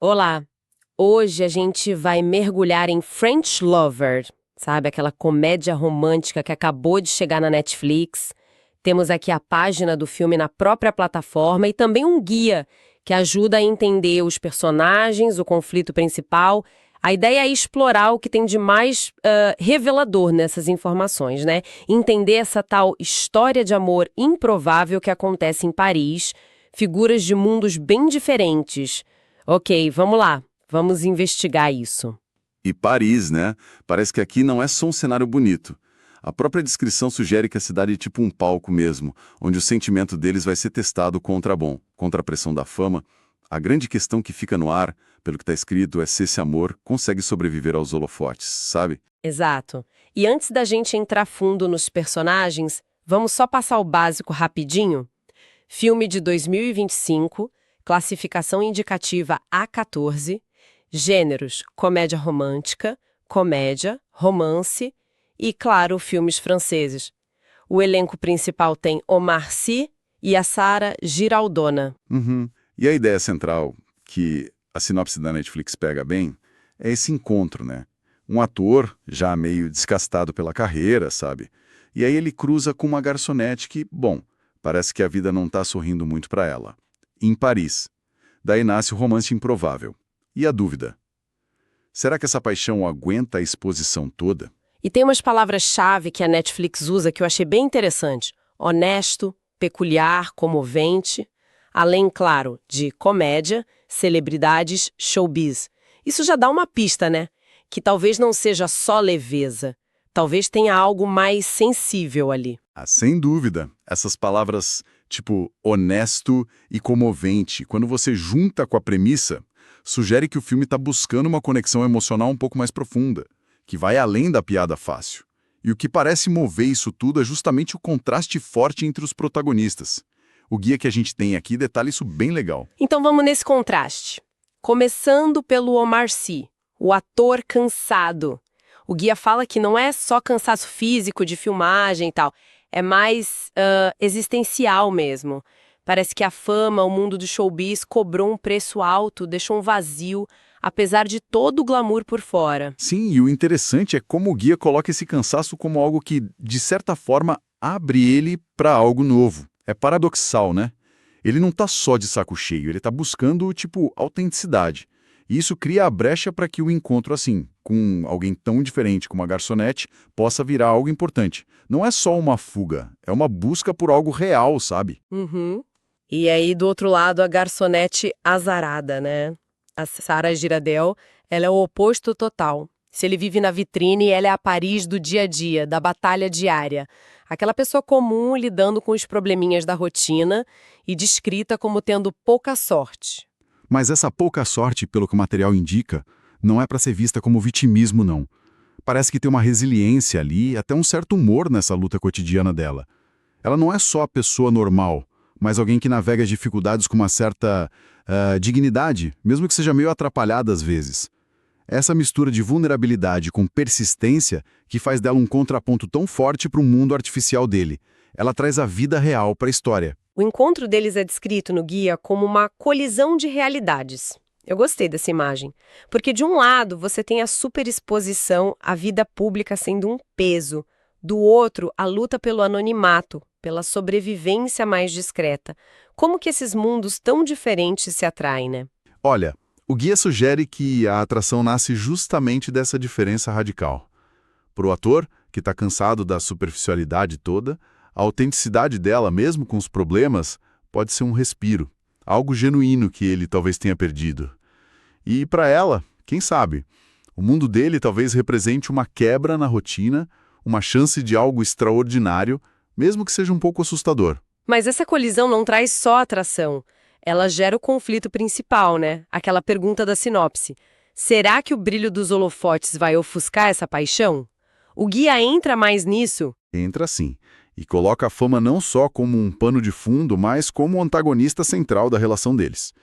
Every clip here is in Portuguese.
Olá! Hoje a gente vai mergulhar em French Lover, sabe? Aquela comédia romântica que acabou de chegar na Netflix. Temos aqui a página do filme na própria plataforma e também um guia que ajuda a entender os personagens, o conflito principal. A ideia é explorar o que tem de mais revelador nessas informações, né? Entender essa tal história de amor improvável que acontece em Paris, figuras de mundos bem diferentes. Ok, vamos lá. Vamos investigar isso. E Paris, né? Parece que aqui não é só um cenário bonito. A própria descrição sugere que a cidade é tipo um palco mesmo, onde o sentimento deles vai ser testado contra a pressão da fama. A grande questão que fica no ar, pelo que está escrito, é se esse amor consegue sobreviver aos holofotes, sabe? Exato. E antes da gente entrar fundo nos personagens, vamos só passar o básico rapidinho? Filme de 2025, classificação indicativa A14, gêneros, comédia romântica, comédia, romance e, claro, filmes franceses. O elenco principal tem Omar Sy e a Sara Giraldona. Uhum. E a ideia central, que a sinopse da Netflix pega bem, é esse encontro, né? Um ator já meio desgastado pela carreira, sabe? E aí ele cruza com uma garçonete que, bom, parece que a vida não tá sorrindo muito para ela. Em Paris. Daí nasce o romance improvável. E a dúvida? Será que essa paixão aguenta a exposição toda? E tem umas palavras-chave que a Netflix usa que eu achei bem interessante. Honesto, peculiar, comovente. Além, claro, de comédia, celebridades, showbiz. Isso já dá uma pista, né? Que talvez não seja só leveza. Talvez tenha algo mais sensível ali. Ah, sem dúvida. Essas palavras tipo honesto e comovente, quando você junta com a premissa, sugere que o filme está buscando uma conexão emocional um pouco mais profunda, que vai além da piada fácil. E o que parece mover isso tudo é justamente o contraste forte entre os protagonistas. O guia que a gente tem aqui detalha isso bem legal. Então vamos nesse contraste. Começando pelo Omar Sy, o ator cansado. O guia fala que não é só cansaço físico de filmagem e tal, é mais existencial mesmo. Parece que a fama, o mundo do showbiz cobrou um preço alto, deixou um vazio, apesar de todo o glamour por fora. Sim, e o interessante é como o guia coloca esse cansaço como algo que, de certa forma, abre ele para algo novo. É paradoxal, né? Ele não tá só de saco cheio, ele tá buscando, tipo, autenticidade. E isso cria a brecha para que o encontro assim, com alguém tão diferente como a garçonete, possa virar algo importante. Não é só uma fuga, é uma busca por algo real, sabe? Uhum. E aí, do outro lado, a garçonete azarada, né? A Sara Giradel, ela é o oposto total. Se ele vive na vitrine, ela é a Paris do dia a dia, da batalha diária. Aquela pessoa comum lidando com os probleminhas da rotina e descrita como tendo pouca sorte. Mas essa pouca sorte, pelo que o material indica, não é para ser vista como vitimismo, não. Parece que tem uma resiliência ali, até um certo humor nessa luta cotidiana dela. Ela não é só a pessoa normal, mas alguém que navega as dificuldades com uma certa dignidade, mesmo que seja meio atrapalhada às vezes. Essa mistura de vulnerabilidade com persistência que faz dela um contraponto tão forte para o mundo artificial dele. Ela traz a vida real para a história. O encontro deles é descrito no guia como uma colisão de realidades. Eu gostei dessa imagem, porque de um lado você tem a superexposição, a vida pública sendo um peso, do outro a luta pelo anonimato, pela sobrevivência mais discreta. Como que esses mundos tão diferentes se atraem, né? Olha, o guia sugere que a atração nasce justamente dessa diferença radical. Para o ator, que está cansado da superficialidade toda, a autenticidade dela, mesmo com os problemas, pode ser um respiro, algo genuíno que ele talvez tenha perdido. E para ela, quem sabe, o mundo dele talvez represente uma quebra na rotina, uma chance de algo extraordinário, mesmo que seja um pouco assustador. Mas essa colisão não traz só atração. Ela gera o conflito principal, né? Aquela pergunta da sinopse. Será que o brilho dos holofotes vai ofuscar essa paixão? O guia entra mais nisso? Entra sim, e coloca a fama não só como um pano de fundo, mas como o antagonista central da relação deles.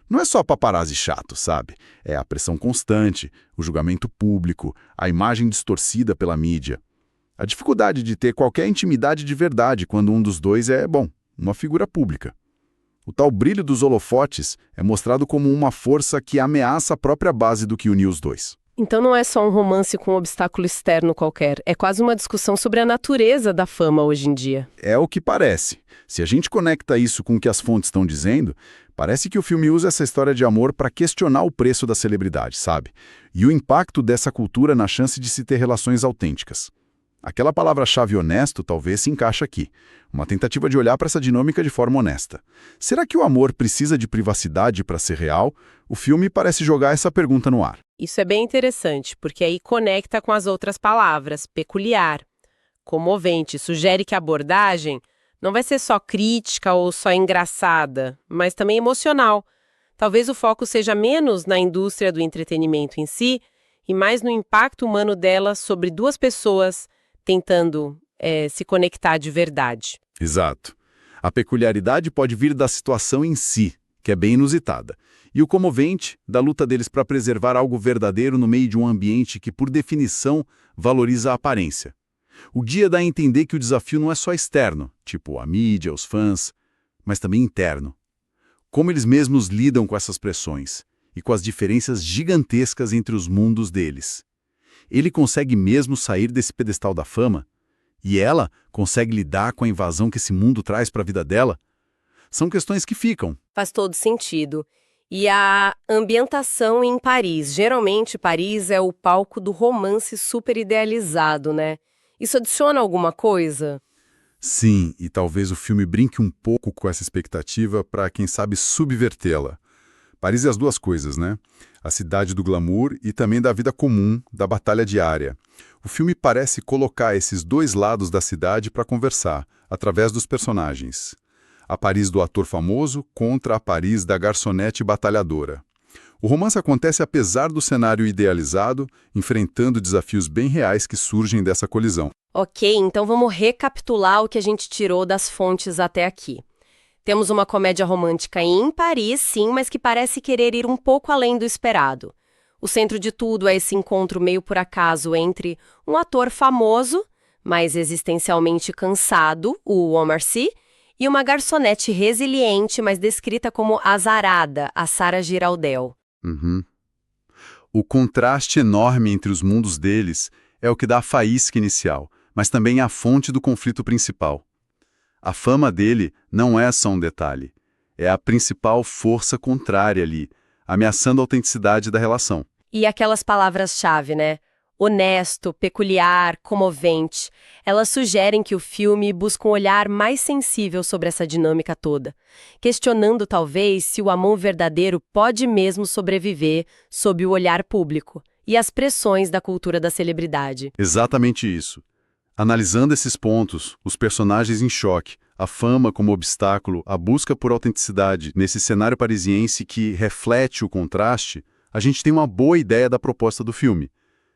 Não é só paparazzi chato, sabe? É a pressão constante, o julgamento público, a imagem distorcida pela mídia. A dificuldade de ter qualquer intimidade de verdade quando um dos dois é, bom, uma figura pública. O tal brilho dos holofotes é mostrado como uma força que ameaça a própria base do que uniu os dois. Então não é só um romance com um obstáculo externo qualquer, é quase uma discussão sobre a natureza da fama hoje em dia. É o que parece. Se a gente conecta isso com o que as fontes estão dizendo, parece que o filme usa essa história de amor para questionar o preço da celebridade, sabe? E o impacto dessa cultura na chance de se ter relações autênticas. Aquela palavra-chave honesto talvez se encaixe aqui. Uma tentativa de olhar para essa dinâmica de forma honesta. Será que o amor precisa de privacidade para ser real? O filme parece jogar essa pergunta no ar. Isso é bem interessante, porque aí conecta com as outras palavras, peculiar, comovente, sugere que a abordagem não vai ser só crítica ou só engraçada, mas também emocional. Talvez o foco seja menos na indústria do entretenimento em si e mais no impacto humano dela sobre duas pessoas tentando se conectar de verdade. Exato. A peculiaridade pode vir da situação em si, que é bem inusitada, e o comovente da luta deles para preservar algo verdadeiro no meio de um ambiente que, por definição, valoriza a aparência. O guia dá a entender que o desafio não é só externo, tipo a mídia, os fãs, mas também interno. Como eles mesmos lidam com essas pressões e com as diferenças gigantescas entre os mundos deles. Ele consegue mesmo sair desse pedestal da fama? E ela consegue lidar com a invasão que esse mundo traz para a vida dela? São questões que ficam. Faz todo sentido. E a ambientação em Paris. Geralmente, Paris é o palco do romance super idealizado, né? Isso adiciona alguma coisa? Sim, e talvez o filme brinque um pouco com essa expectativa para, quem sabe, subvertê-la. Paris é as duas coisas, né? A cidade do glamour e também da vida comum, da batalha diária. O filme parece colocar esses dois lados da cidade para conversar, através dos personagens. A Paris do ator famoso contra a Paris da garçonete batalhadora. O romance acontece apesar do cenário idealizado, enfrentando desafios bem reais que surgem dessa colisão. Ok, então vamos recapitular o que a gente tirou das fontes até aqui. Temos uma comédia romântica em Paris, sim, mas que parece querer ir um pouco além do esperado. O centro de tudo é esse encontro meio por acaso entre um ator famoso, mas existencialmente cansado, o Omar Sy, e uma garçonete resiliente, mas descrita como azarada, a Sarah Giraldel. O contraste enorme entre os mundos deles é o que dá a faísca inicial, mas também a fonte do conflito principal. A fama dele não é só um detalhe, é a principal força contrária ali, ameaçando a autenticidade da relação. E aquelas palavras-chave, né? Honesto, peculiar, comovente. Elas sugerem que o filme busca um olhar mais sensível sobre essa dinâmica toda, questionando talvez se o amor verdadeiro pode mesmo sobreviver sob o olhar público e as pressões da cultura da celebridade. Exatamente isso. Analisando esses pontos, os personagens em choque, a fama como obstáculo, a busca por autenticidade nesse cenário parisiense que reflete o contraste, a gente tem uma boa ideia da proposta do filme.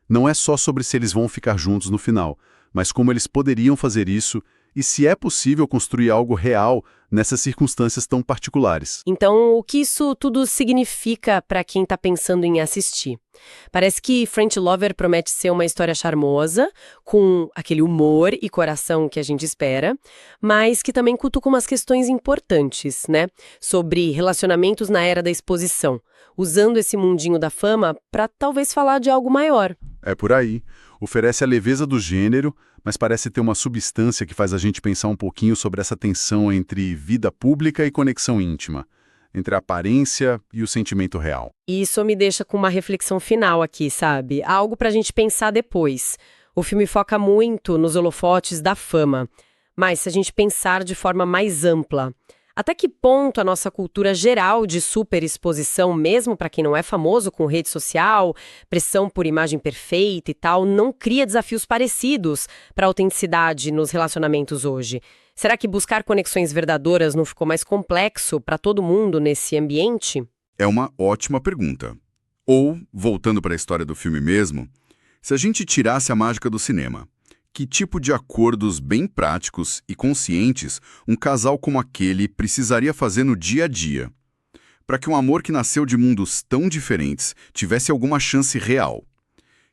Não é só sobre se eles vão ficar juntos no final, mas como eles poderiam fazer isso e se é possível construir algo real nessas circunstâncias tão particulares. Então, o que isso tudo significa para quem está pensando em assistir? Parece que French Lover promete ser uma história charmosa, com aquele humor e coração que a gente espera, mas que também cutuca umas questões importantes, né? Sobre relacionamentos na era da exposição, usando esse mundinho da fama para talvez falar de algo maior. É por aí. Oferece a leveza do gênero, mas parece ter uma substância que faz a gente pensar um pouquinho sobre essa tensão entre vida pública e conexão íntima, entre a aparência e o sentimento real. E isso me deixa com uma reflexão final aqui, sabe? Algo pra gente pensar depois. O filme foca muito nos holofotes da fama, mas se a gente pensar de forma mais ampla, até que ponto a nossa cultura geral de superexposição, mesmo para quem não é famoso com rede social, pressão por imagem perfeita e tal, não cria desafios parecidos para a autenticidade nos relacionamentos hoje? Será que buscar conexões verdadeiras não ficou mais complexo para todo mundo nesse ambiente? É uma ótima pergunta. Ou, voltando para a história do filme mesmo, se a gente tirasse a mágica do cinema, que tipo de acordos bem práticos e conscientes um casal como aquele precisaria fazer no dia a dia, para que um amor que nasceu de mundos tão diferentes tivesse alguma chance real?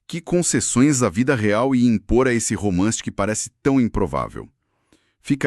Que concessões a vida real ia impor a esse romance que parece tão improvável? Fica aí